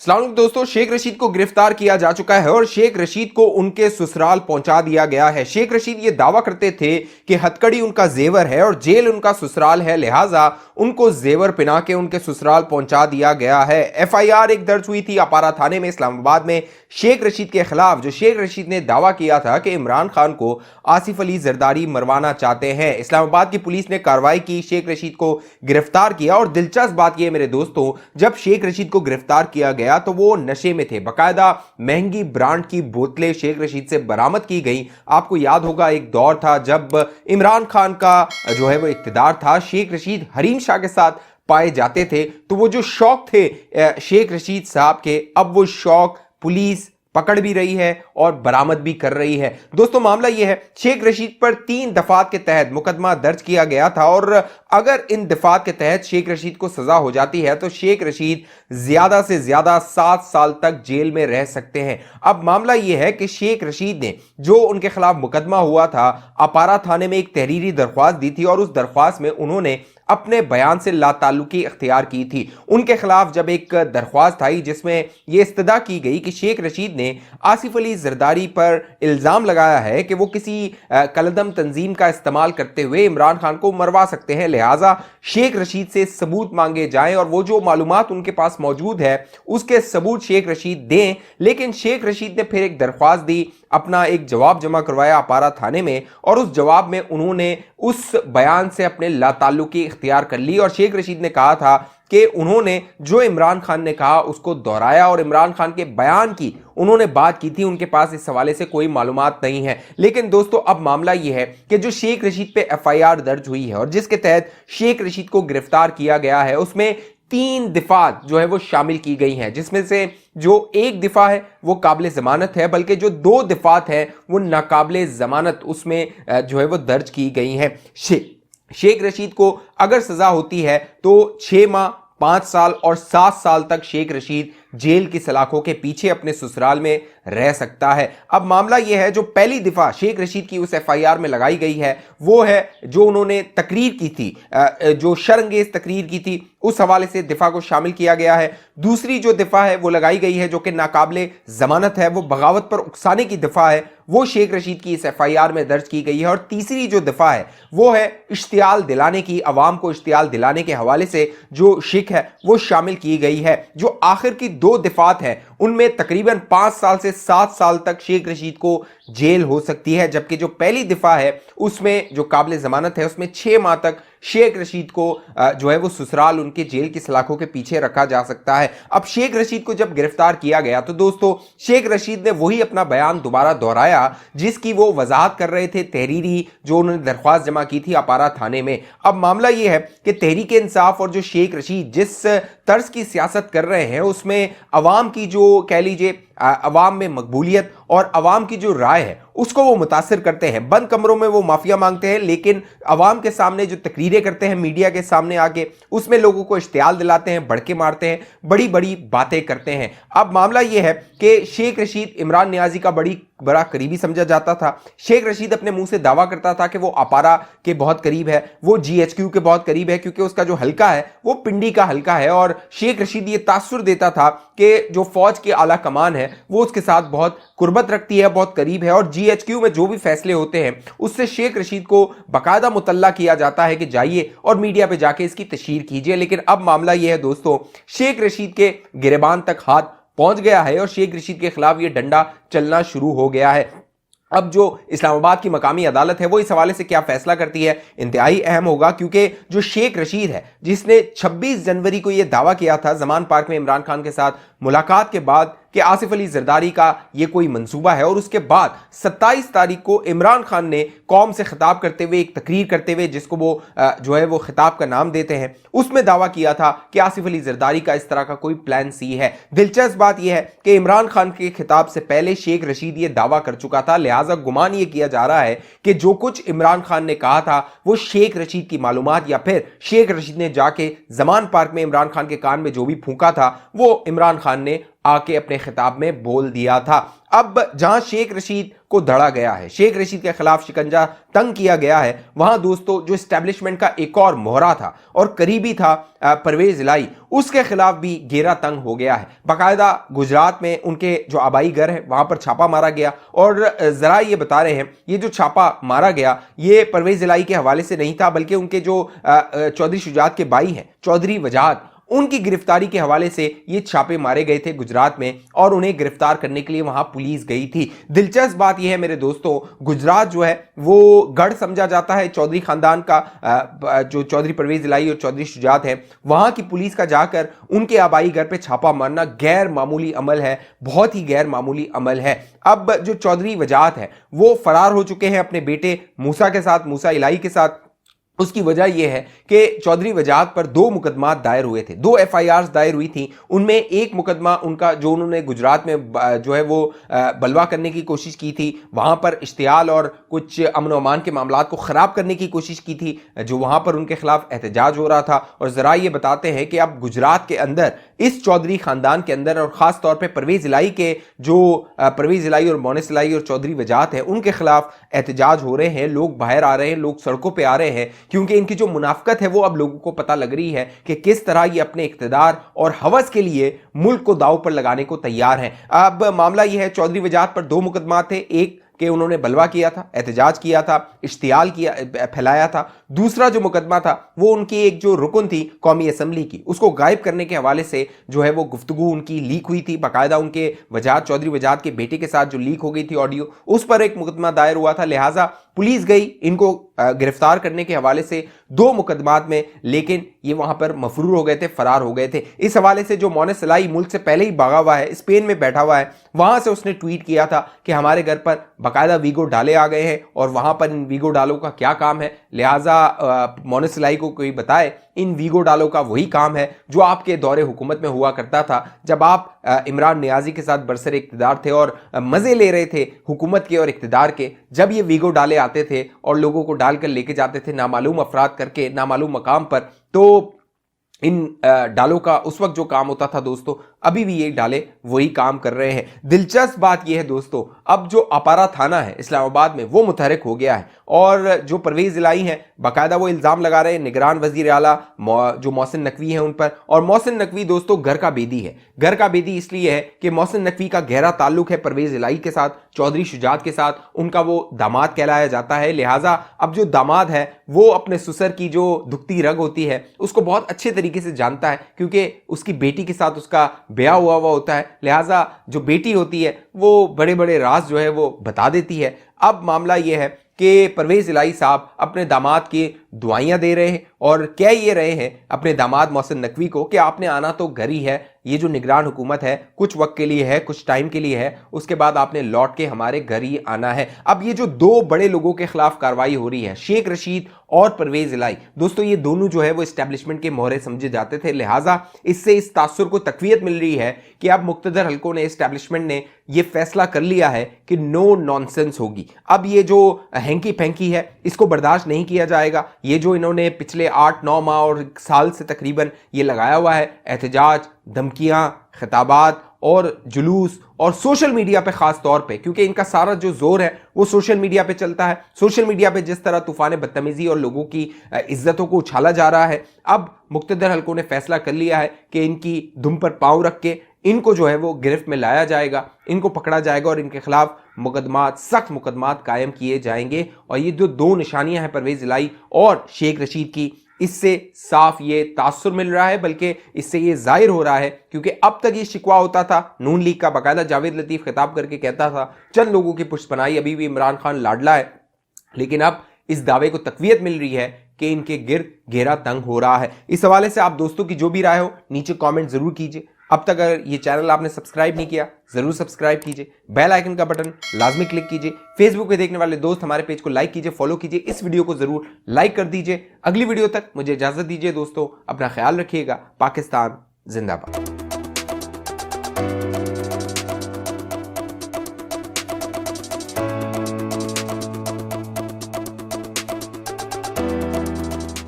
अस्सलाम वालेकुम दोस्तों, शेख रशीद को गिरफ्तार किया जा चुका है और शेख रशीद को उनके ससुराल पहुंचा दिया गया है। शेख रशीद ये दावा करते थे कि हथकड़ी उनका जेवर है और जेल उनका ससुराल है, लिहाजा उनको जेवर पहना के उनके ससुराल पहुंचा दिया गया है। एफआईआर एक दर्ज हुई थी अपारा थाने में इस्लामाबाद में शेख रशीद के खिलाफ। जो शेख रशीद ने दावा किया था कि इमरान खान को आसिफ अली जरदारी मरवाना चाहते हैं। इस्लामाबाद की पुलिस ने कार्रवाई की, शेख रशीद को गिरफ्तार किया और दिलचस्प बात यह मेरे दोस्तों, जब शेख रशीद को गिरफ्तार किया गया तो वो नशे में थे। बकायदा महंगी ब्रांड की बोतलें शेख रशीद से बरामद की गई। आपको याद होगा एक दौर था जब इमरान खान का जो है वो इक्तिदार था, शेख रशीद हरीम शाह के साथ पाए जाते थे, तो वो जो शौक थे शेख रशीद साहब के, अब वो शौक पुलिस पकड़ भी रही है और बरामद भी कर रही है। दोस्तों मामला यह है, शेख रशीद पर 3 दफात के तहत मुकदमा दर्ज किया गया था और अगर इन दफात के तहत शेख रशीद को सजा हो जाती है तो शेख रशीद ज्यादा से ज्यादा 7 साल तक जेल में रह सकते हैं। अब मामला यह है कि शेख रशीद ने जो उनके खिलाफ मुकदमा हुआ था, अपारा थाने में एक तहरीरी दरख्वास्त दी थी और उस दरख्वास्त में उन्होंने अपने बयान से लाताल्लुकी इख्तियार की थी। उनके खिलाफ जब एक दरख्वास्त आई जिसमें यह इस्तदा की गई कि शेख रशीद ने आसिफ अली जरदारी पर इल्जाम लगाया है कि वो किसी कलदम तंजीम का इस्तेमाल करते हुए इमरान खान को मरवा सकते हैं, लिहाजा शेख रशीद से सबूत मांगे जाएं और वो जो मालूमात उनके पास मौजूद है उसके सबूत शेख रशीद दें। लेकिन शेख रशीद ने फिर एक दरख्वास्त दी, अपना एक जवाब जमा करवाया अपारा थाने में और उस जवाब में उन्होंने उस बयान से अपने लाताल्लुकी इख्तियार कर ली और शेख रशीद ने कहा था कि उन्होंने जो इमरान खान ने कहा उसको दोहराया और इमरान खान के बयान की उन्होंने बात की थी, उनके पास इस हवाले से कोई मालूमात नहीं है। लेकिन दोस्तों अब मामला यह है कि जो शेख रशीद पे एफआईआर दर्ज हुई है और जिसके तहत शेख रशीद को गिरफ्तार किया गया है, उसमें 3 दिफात जो है वो शामिल की गई हैं, जिसमें से जो एक दिफा है वो काबिल जमानत है, बल्कि जो 2 दिफात है वो नाकाबिल जमानत उसमें जो है वो दर्ज की गई हैं। शेख रशीद को अगर सजा होती है तो 6 माह, 5 साल और 7 साल तक शेख रशीद जेल की सलाखों के पीछे अपने ससुराल में रह सकता है। अब मामला यह है, जो पहली दिफा शेख रशीद की उस एफआईआर में लगाई गई है वो है जो उन्होंने तकरीर की थी, जो शर्मंगेज तकरीर की थी, उस हवाले से दिफा को शामिल किया गया है। दूसरी जो दिफा है वो लगाई गई है जो कि नाकाबिले जमानत है, वो बगावत पर उकसाने की दिफा है, वो शेख रशीद की इस एफआईआर में दर्ज की गई है। और तीसरी जो दिफा है वो है इश्तियाल दिलाने की, अवाम को इश्तियाल दिलाने के हवाले से जो शिक है वो शामिल की गई है। जो आखिर की 2 दिफात है उनमें तकरीबन 5 साल से 7 साल तक शेख रशीद को जेल हो सकती है, जबकि जो पहली दिफा है उसमें जो काबिल जमानत है उसमें 6 माह तक शेख रशीद को जो है वो ससुराल उनके जेल की सलाखों के पीछे रखा जा सकता है। अब शेख रशीद को जब गिरफ्तार किया गया तो दोस्तों शेख रशीद ने वही अपना बयान दोबारा दोहराया जिसकी वो वजाहत कर रहे थे तहरीरी जो उन्होंने दरख्वास्त जमा की थी अपारा थाने में। अब मामला ये है कि तहरीक इंसाफ और जो शेख रशीद जिस तर्ज की सियासत कर रहे हैं उसमें अवाम की जो कह लीजिए अवाम में मकबूलियत और अवाम की जो राय है उसको वो मुतासिर करते हैं। बंद कमरों में वो माफिया मांगते हैं, लेकिन अवाम के सामने जो तकरीरें करते हैं मीडिया के सामने आके उसमें लोगों को इश्तियाल दिलाते हैं, भड़के मारते हैं, बड़ी बड़ी बातें करते हैं। अब मामला ये है कि शेख रशीद इमरान नियाजी का बड़ा करीबी समझा जाता था। शेख रशीद अपने मुंह से दावा करता था कि वो अपारा के बहुत करीब है, वो जीएचक्यू के बहुत करीब है, क्योंकि उसका जो हल्का है वो पिंडी का हल्का है। और शेख रशीद ये तासुर देता था कि जो फौज की आला कमान है वो उसके साथ बहुत कुर्बत रखती है, बहुत करीब है, और जीएचक्यू में जो भी फैसले होते हैं उससे शेख रशीद को बाकायदा मुतल्ला किया जाता है कि जाइए और मीडिया पे जाके इसकी तशहीर कीजिए। लेकिन अब मामला यह है दोस्तों, शेख रशीद के गिरेबान तक हाथ पहुंच गया है और शेख रशीद के खिलाफ यह डंडा चलना शुरू हो गया है। अब जो इस्लामाबाद की मकामी अदालत है वो इस हवाले से क्या फैसला करती है इंतहाई अहम होगा, क्योंकि जो शेख रशीद है जिसने 26 जनवरी को यह दावा किया था जमान पार्क में इमरान खान के साथ मुलाकात के बाद कि आसिफ अली जरदारी का ये कोई मंसूबा है, और उसके बाद 27 तारीख को इमरान खान ने कौम से खिताब करते हुए एक तकरीर करते हुए जिसको वो जो है वो खिताब का नाम देते हैं उसमें दावा किया था कि आसिफ अली जरदारी का इस तरह का कोई प्लान सी है। दिलचस्प बात यह है कि इमरान खान के खिताब से पहले शेख रशीद ये दावा कर चुका था, लिहाजा गुमान ये किया जा रहा है कि जो कुछ इमरान खान ने कहा था वो शेख रशीद की मालूमात या फिर शेख रशीद ने जाके जमान पार्क में इमरान खान के कान में जो भी फूंका था वो इमरान खान ने आके अपने खिताब में बोल दिया था। अब जहां शेख रशीद को धड़ा गया है, शेख रशीद के खिलाफ शिकंजा तंग किया गया है, वहां दोस्तों जो एस्टेब्लिशमेंट का एक और मोहरा था और करीबी था परवेज इलाही, उसके खिलाफ भी घेरा तंग हो गया है। बाकायदा गुजरात में उनके जो आबाई घर है वहां पर छापा मारा गया और जरा ये बता रहे हैं ये जो छापा मारा गया ये परवेज इलाही के हवाले से नहीं था, बल्कि उनके जो चौधरी शुजात के भाई हैं चौधरी वजाहत, उनकी गिरफ्तारी के हवाले से ये छापे मारे गए थे गुजरात में और उन्हें गिरफ्तार करने के लिए वहां पुलिस गई थी। दिलचस्प बात यह है मेरे दोस्तों, गुजरात जो है वो गढ़ समझा जाता है चौधरी खानदान का, जो चौधरी परवेज इलाही और चौधरी शुजात है, वहां की पुलिस का जाकर उनके आबाई घर पे छापा मारना गैर मामूली अमल है, बहुत ही गैर मामूली अमल है। अब जो चौधरी वजाहत है वो फरार हो चुके हैं अपने बेटे मूसा के साथ, मूसा इलाही के साथ। उसकी वजह यह है कि चौधरी वजाहत पर 2 मुकदमा दायर हुए थे, 2 FIRs दायर हुई थी। उनमें एक मुकदमा उनका जो उन्होंने गुजरात में जो है वो बलवा करने की कोशिश की थी, वहां पर इश्तियाल और कुछ अमन और अमान के मामलात को ख़राब करने की कोशिश की थी, जो वहां पर उनके खिलाफ एहतजाज हो रहा था। और ज़रा ये बताते हैं कि अब गुजरात के अंदर इस चौधरी ख़ानदान के अंदर और ख़ास तौर पर परवेज इलाही के जो परवेज इलाही और मोनिस इलाही और चौधरी वजाहत है उनके खिलाफ एहतजाज हो रहे हैं, लोग बाहर आ रहे हैं, लोग सड़कों पर आ रहे हैं, क्योंकि इनकी जो मुनाफकत है वो अब लोगों को पता लग रही है कि किस तरह ये अपने इख्तिदार और हवस के लिए मुल्क को दांव पर लगाने को तैयार हैं। अब मामला यह है, चौधरी वजाहत पर 2 मुकदमा थे, एक कि उन्होंने बलवा किया था, एहतजाज किया था, इश्तियाल किया फैलाया था। दूसरा जो मुकदमा था वो उनकी एक जो रुकन थी कौमी असम्बली की, उसको गायब करने के हवाले से जो है वो गुफ्तगू उनकी लीक हुई थी, बाकायदा उनके वजाहत चौधरी वजाहत के बेटे के साथ जो लीक हो गई थी ऑडियो, उस पर एक मुकदमा दायर हुआ था। लिहाजा पुलिस गई इनको गिरफ्तार करने के हवाले से 2 मुकदमात में, लेकिन ये वहां पर मफरूर हो गए थे, फरार हो गए थे। इस हवाले से जो मोनिस इलाही मुल्क से पहले ही भागा हुआ है, स्पेन में बैठा हुआ है, वहां से उसने ट्वीट किया था कि हमारे घर पर बाकायदा वीगो डाले आ गए हैं और वहां पर इन वीगो डालों का क्या काम है, लिहाजा मोनिस इलाही को कोई बताए इन वीगो डालों का वही काम है जो आपके दौरे हुकूमत में हुआ करता था जब आप इमरान नियाजी के साथ बरसर इक़्तिदार थे और मजे ले रहे थे हुकूमत के और इक़्तिदार के। जब ये वीगो डाले आते थे और लोगों को डालकर लेके जाते थे नामालूम अफराद करके नामालूम मकाम पर, तो इन डालों का उस वक्त जो काम होता था दोस्तों, अभी भी ये डाले वही काम कर रहे हैं। दिलचस्प बात यह है दोस्तों, अब जो अपारा थाना है इस्लामाबाद में वो मुतहरिक हो गया है और जो परवेज इलाही हैं बाकायदा वो इल्ज़ाम लगा रहे हैं निगरान वज़ीर आला जो मोहसिन नकवी हैं उन पर। और मोहसिन नकवी दोस्तों घर का बेदी है, घर का बेदी इसलिए है कि मोहसिन नकवी का गहरा ताल्लुक है परवेज इलाही के साथ, चौधरी शुजात के साथ, उनका वो दामाद कहलाया जाता है। लिहाजा अब जो दामाद है वो अपने ससुर की जो दुखती रग होती है उसको बहुत अच्छे तरीके से जानता है, क्योंकि उसकी बेटी के साथ उसका ब्याह हुआ होता है। लिहाजा जो बेटी होती है वो बड़े बड़े राज जो है वो बता देती है। अब मामला यह है कि परवेज इलाही साहब अपने दामाद की दुआइयां दे रहे हैं और कह ये रहे हैं अपने दामाद मोहसिन नकवी को कि आपने आना तो घर ही है, ये जो निगरान हुकूमत है कुछ वक्त के लिए है, कुछ टाइम के लिए है, उसके बाद आपने लौट के हमारे घर ही आना है। अब ये जो 2 बड़े लोगों के खिलाफ कार्रवाई हो रही है, शेख रशीद और परवेज इलाही, दोस्तों ये दोनों जो है वो एस्टेब्लिशमेंट के मोहरे समझे जाते थे। लिहाजा इससे इस तासुर को तकवीयत मिल रही है कि अब मुक्तदर हलकों ने, एस्टेब्लिशमेंट ने ये फैसला कर लिया है कि नो नॉनसेंस होगी। अब ये जो हैंकी फैंकी है इसको बर्दाश्त नहीं किया जाएगा। ये जो इन्होंने पिछले 8-9 माह और 1 साल से तकरीबन ये लगाया हुआ है एहतजाज, धमकियां, खिताबात और जुलूस और सोशल मीडिया पे खास तौर पे, क्योंकि इनका सारा जो जोर है वो सोशल मीडिया पे चलता है। सोशल मीडिया पे जिस तरह तूफान बदतमीजी और लोगों की इज्जतों को उछाला जा रहा है, अब मुक्तदर हलकों ने फैसला कर लिया है कि इनकी दुम पर पांव रख के इनको जो है वो गिरफ्त में लाया जाएगा, इनको पकड़ा जाएगा और इनके खिलाफ मुकदमात, सख्त मुकदमात कायम किए जाएंगे। और ये जो 2 निशानियां हैं परवेज इलाही और शेख रशीद की, इससे साफ ये तासुर मिल रहा है, बल्कि इससे ये जाहिर हो रहा है, क्योंकि अब तक ये शिकवा होता था नून लीग का, बाकायदा जावेद लतीफ खिताब करके कहता था चंद लोगों की पुष्पनाई अभी भी इमरान खान लाडला है, लेकिन अब इस दावे को तकवीयत मिल रही है कि इनके गिर्द घेरा तंग हो रहा है। इस हवाले से आप दोस्तों की जो भी राय हो नीचे कमेंट जरूर कीजिए। अब तक अगर ये चैनल आपने सब्सक्राइब नहीं किया जरूर सब्सक्राइब कीजिए, बेल आइकन का बटन लाजमी क्लिक कीजिए, फेसबुक पे देखने वाले दोस्त हमारे पेज को लाइक कीजिए, फॉलो कीजिए, इस वीडियो को जरूर लाइक कर दीजिए। अगली वीडियो तक मुझे इजाजत दीजिए दोस्तों, अपना ख्याल रखिएगा। पाकिस्तान जिंदाबाद।